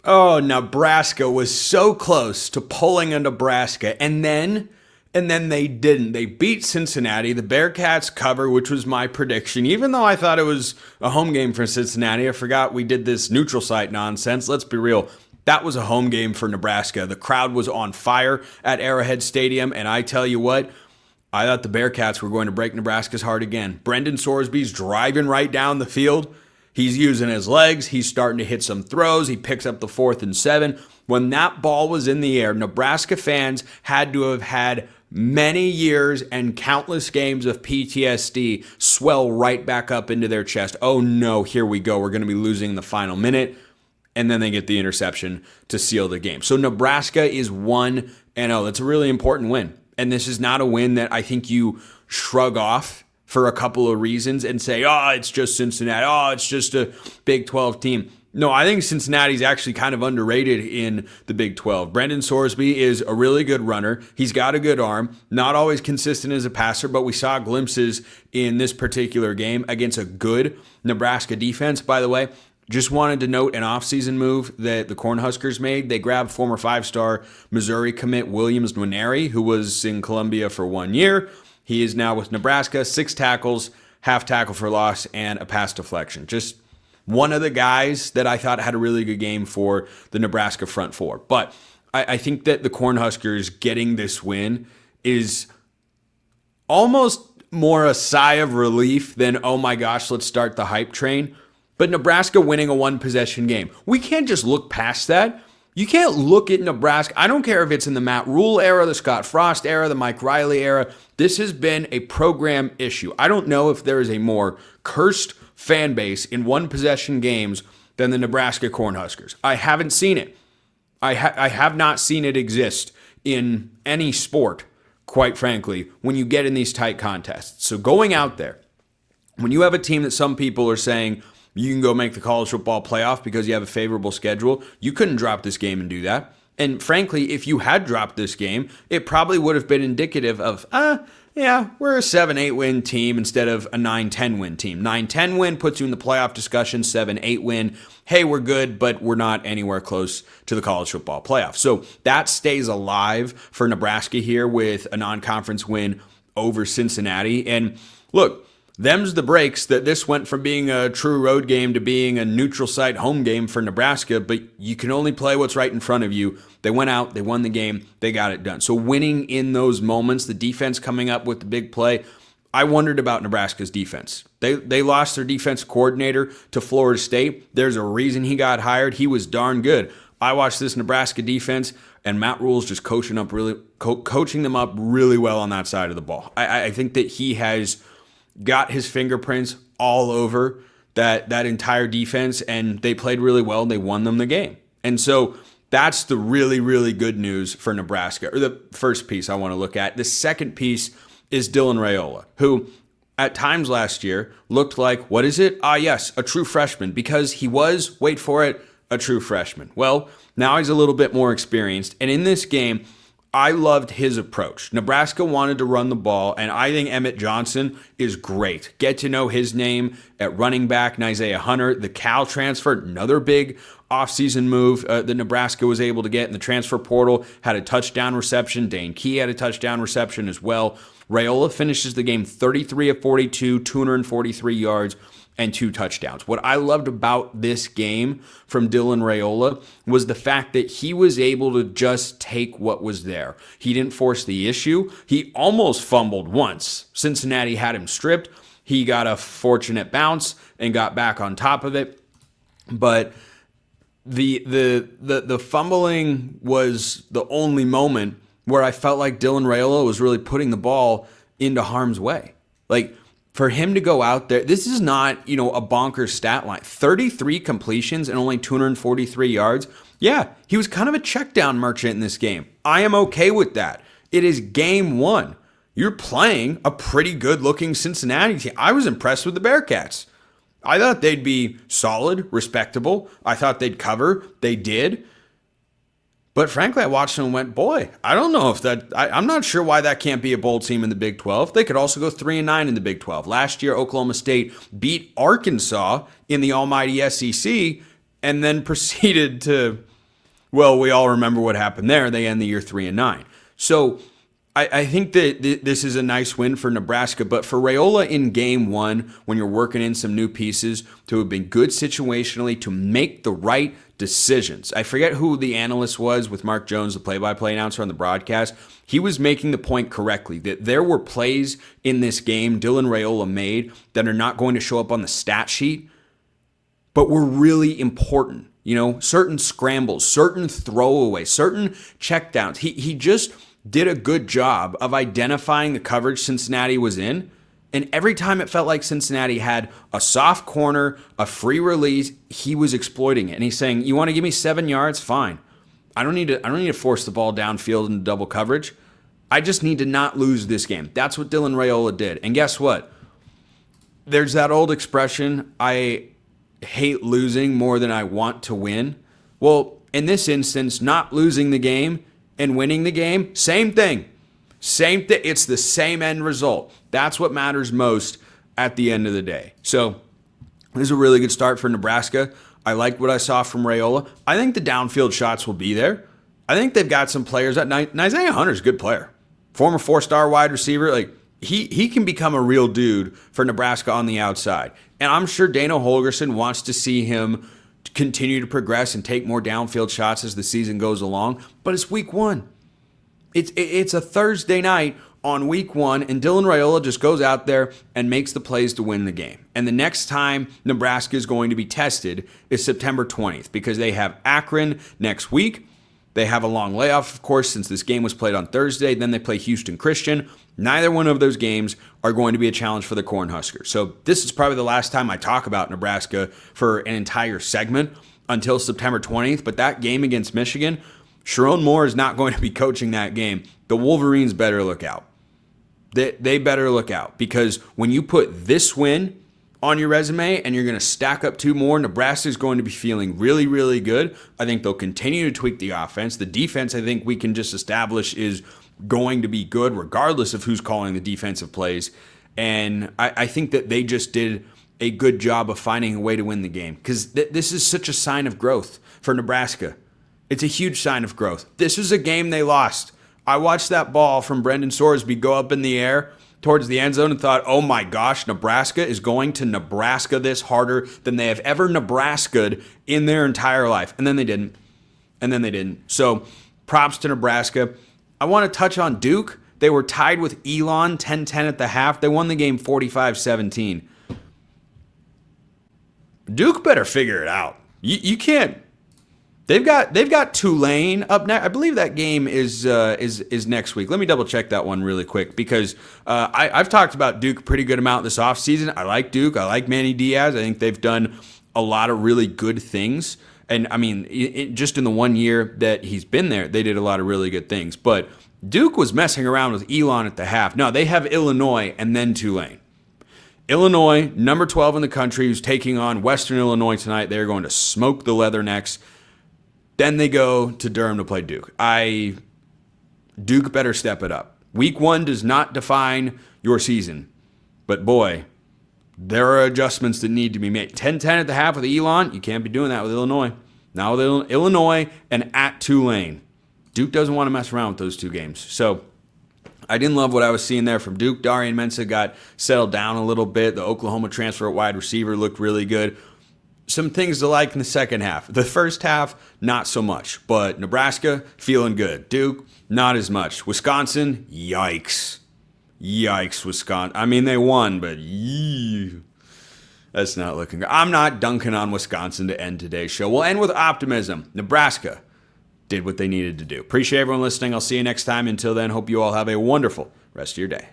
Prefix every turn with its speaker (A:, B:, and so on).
A: Oh, Nebraska was so close to pulling a Nebraska, and then they didn't. They beat Cincinnati. The Bearcats cover, which was my prediction. Even though I thought it was a home game for Cincinnati, I forgot we did this neutral site nonsense. Let's be real. That was a home game for Nebraska. The crowd was on fire at Arrowhead Stadium, and I tell you what, I thought the Bearcats were going to break Nebraska's heart again. Brendan Sorsby's driving right down the field. He's using his legs. He's starting to hit some throws. He picks up the 4th and 7. When that ball was in the air, Nebraska fans had to have had many years and countless games of PTSD swell right back up into their chest. Oh no, here we go. We're going to be losing the final minute. And then they get the interception to seal the game. So Nebraska is 1-0. That's a really important win. And this is not a win that I think you shrug off for a couple of reasons and say, oh, it's just Cincinnati. Oh, it's just a Big 12 team. No, I think Cincinnati's actually kind of underrated in the Big 12. Brendan Sorsby is a really good runner. He's got a good arm, not always consistent as a passer, but we saw glimpses in this particular game against a good Nebraska defense. By the way, just wanted to note an offseason move that the Cornhuskers made. They grabbed former 5-star Missouri commit Williams Nwaneri, who was in Columbia for 1 year. He is now with Nebraska, 6 tackles, half tackle for loss, and a pass deflection. Just one of the guys that I thought had a really good game for the Nebraska front four. But I think that the Cornhuskers getting this win is almost more a sigh of relief than, oh my gosh, let's start the hype train. But Nebraska winning a one-possession game. We can't just look past that. You can't look at Nebraska. I don't care if it's in the Matt Rhule era, the Scott Frost era, the Mike Riley era. This has been a program issue. I don't know if there is a more cursed fan base in one-possession games than the Nebraska Cornhuskers. I haven't seen it. I have not seen it exist in any sport, quite frankly, when you get in these tight contests. So going out there, when you have a team that some people are saying, you can go make the college football playoff because you have a favorable schedule. You couldn't drop this game and do that. And frankly, if you had dropped this game, it probably would have been indicative of, yeah, we're a 7-8 win team instead of a 9-10 win team. 9-10 win puts you in the playoff discussion. 7-8 win, hey, we're good, but we're not anywhere close to the college football playoff. So that stays alive for Nebraska here with a non-conference win over Cincinnati. And look, them's the breaks that this went from being a true road game to being a neutral site home game for Nebraska, but you can only play what's right in front of you. They went out, they won the game, they got it done. So winning in those moments, the defense coming up with the big play, I wondered about Nebraska's defense. They lost their defense coordinator to Florida State. There's a reason he got hired. He was darn good. I watched this Nebraska defense, and Matt Rhule's just coaching them up really well on that side of the ball. I think that he has got his fingerprints all over that entire defense, and they played really well, and they won them the game. And so that's the really, really good news for Nebraska, or the first piece I want to look at. The second piece is Dylan Raiola, who at times last year looked like, what is it? Yes, a true freshman, because he was, wait for it, a true freshman. Well, now he's a little bit more experienced, and in this game, I loved his approach. Nebraska wanted to run the ball, and I think Emmett Johnson is great. Get to know his name at running back, Isaiah Hunter, the Cal transfer, another big offseason move that Nebraska was able to get in the transfer portal, had a touchdown reception. Dane Key had a touchdown reception as well. Raiola finishes the game 33 of 42, 243 yards, and 2 touchdowns. What I loved about this game from Dylan Raiola was the fact that he was able to just take what was there. He didn't force the issue. He almost fumbled once. Cincinnati had him stripped. He got a fortunate bounce and got back on top of it. But the fumbling was the only moment where I felt like Dylan Raiola was really putting the ball into harm's way. Like, for him to go out there, this is not, a bonkers stat line. 33 completions and only 243 yards. Yeah, he was kind of a check down merchant in this game. I am okay with that. It is game one. You're playing a pretty good looking Cincinnati team. I was impressed with the Bearcats. I thought they'd be solid, respectable. I thought they'd cover. They did. But frankly, I watched them and went, boy, I don't know if I'm not sure why that can't be a bowl team in the Big 12. They could also go 3-9 in the Big 12. Last year, Oklahoma State beat Arkansas in the almighty SEC and then proceeded to Well, we all remember what happened there. They end the year 3-9. So I think that this is a nice win for Nebraska, but for Raiola in game one, when you're working in some new pieces, to have been good situationally, to make the right decisions. I forget who the analyst was with Mark Jones, the play-by-play announcer on the broadcast. He was making the point correctly that there were plays in this game Dylan Raiola made that are not going to show up on the stat sheet, but were really important. Certain scrambles, certain throwaways, certain checkdowns. He just did a good job of identifying the coverage Cincinnati was in. And every time it felt like Cincinnati had a soft corner, a free release, he was exploiting it. And he's saying, you want to give me 7 yards? Fine. I don't need to force the ball downfield into double coverage. I just need to not lose this game. That's what Dylan Raiola did. And guess what? There's that old expression, I hate losing more than I want to win. Well, in this instance, not losing the game and winning the game, same thing. Same thing. It's the same end result. That's what matters most at the end of the day. So this is a really good start for Nebraska. I like what I saw from Raiola. I think the downfield shots will be there. I think they've got some players. Isaiah Hunter's a good player. Former 4-star wide receiver. He can become a real dude for Nebraska on the outside. And I'm sure Dana Holgorsen wants to see him continue to progress and take more downfield shots as the season goes along. But it's week one. It's a Thursday night on week one, and Dylan Raiola just goes out there and makes the plays to win the game. And the next time Nebraska is going to be tested is September 20th because they have Akron next week. They have a long layoff, of course, since this game was played on Thursday. Then they play Houston Christian. Neither one of those games are going to be a challenge for the Cornhuskers. So this is probably the last time I talk about Nebraska for an entire segment until September 20th. But that game against Michigan, Sharon Moore is not going to be coaching that game. The Wolverines better look out. They better look out because when you put this win on your resume and you're going to stack up 2 more, Nebraska is going to be feeling really, really good. I think they'll continue to tweak the offense. The defense, I think we can just establish, is going to be good regardless of who's calling the defensive plays. And I think that they just did a good job of finding a way to win the game because this is such a sign of growth for Nebraska. It's a huge sign of growth. This is a game they lost. I watched that ball from Brendan Sorsby go up in the air towards the end zone and thought, oh my gosh, Nebraska is going to Nebraska this harder than they have ever Nebraska'd in their entire life. And then they didn't. So props to Nebraska. I want to touch on Duke. They were tied with Elon 10-10 at the half. They won the game 45-17. Duke better figure it out. You can't. They've got Tulane up next. I believe that game is next week. Let me double check that one really quick because I've talked about Duke a pretty good amount this offseason. I like Duke. I like Manny Diaz. I think they've done a lot of really good things. And I mean, just in the 1 year that he's been there, they did a lot of really good things. But Duke was messing around with Elon at the half. No, they have Illinois and then Tulane. Illinois, number 12 in the country, who's taking on Western Illinois tonight. They're going to smoke the Leathernecks. Then they go to Durham to play Duke. Duke better step it up. Week one does not define your season. But boy, there are adjustments that need to be made. 10-10 at the half with Elon. You can't be doing that with Illinois. Now with Illinois and at Tulane. Duke doesn't want to mess around with those 2 games. So I didn't love what I was seeing there from Duke. Darian Mensah got settled down a little bit. The Oklahoma transfer at wide receiver looked really good. Some things to like in the second half. The first half, not so much. But Nebraska, feeling good. Duke, not as much. Wisconsin, yikes. Yikes, Wisconsin. I mean, they won, but that's not looking good. I'm not dunking on Wisconsin to end today's show. We'll end with optimism. Nebraska did what they needed to do. Appreciate everyone listening. I'll see you next time. Until then, hope you all have a wonderful rest of your day.